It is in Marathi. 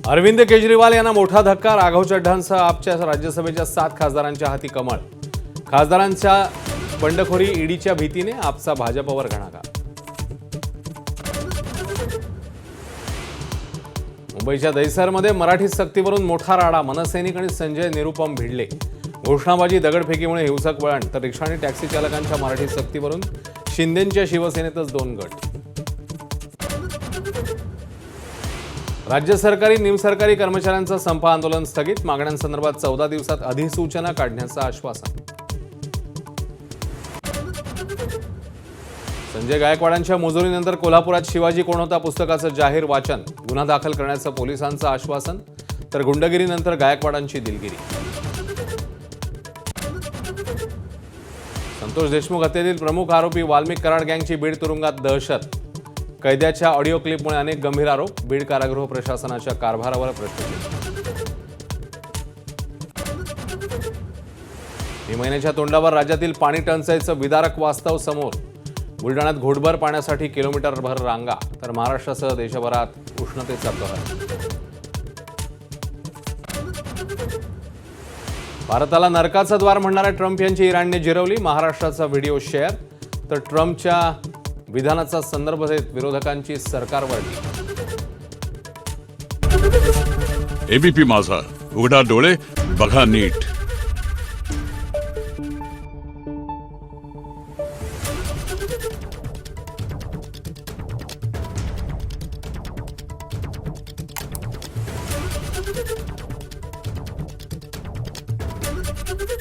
अरविंद केजरीवाल यांना मोठा धक्का। राघव चड्ढांसह आपच्या राज्यसभेच्या 7 खासदारांच्या हाती कमळ। खासदारांच्या बंडखोरी ईडीच्या भीतीने आपचा भाजपवर घणाघात। मुंबईच्या दहिसरमध्ये मराठी सक्तीवरून मोठा राडा। मनसैनिक आणि संजय निरुपम भिडले। घोषणाबाजी दगडफेकीमुळे हिंसक वळण। तर रिक्षा आणि टॅक्सी चालकांच्या मराठी सक्तीवरून शिंदेंच्या शिवसेनेतच 2 गट। राज्य सरकारी निमसरकारी कर्मचाऱ्यांचं संप आंदोलन स्थगित। मागण्यांसंदर्भात 14 दिवसात अधिसूचना काढण्याचं आश्वासन। संजय गायकवाडांच्या मुजोरीनंतर कोल्हापुरात शिवाजी कोण होता पुस्तकाचं जाहीर वाचन। गुन्हा दाखल करण्याचं पोलिसांचं आश्वासन। तर गुंडगिरीनंतर गायकवाडांची दिलगिरी। संतोष देशमुख हत्येतील प्रमुख आरोपी वाल्मिक कराड गँगची बीड तुरुंगात दहशत। कैद्याच्या ऑडिओ क्लिपमुळे अनेक गंभीर आरोप। बीड कारागृह प्रशासनाच्या कारभारावर प्रश्नचिन्ह। मे महिन्याच्या तोंडावर राज्यातील पाणी टंचाईचं विदारक वास्तव समोर। बुलढाण्यात घोटभर पाण्यासाठी किलोमीटरभर रांगा। तर महाराष्ट्रासह देशभरात उष्णतेचा कहर। भारताला नरकाचं द्वार म्हणणाऱ्या ट्रम्प यांची इराणने जिरवली। महाराष्ट्राचा व्हिडिओ शेअर। तर ट्रम्पच्या विधानाचा संदर्भ देत विरोधकांची सरकारवर टीका। एबीपी माझा, उघडा डोळे बघा नीट।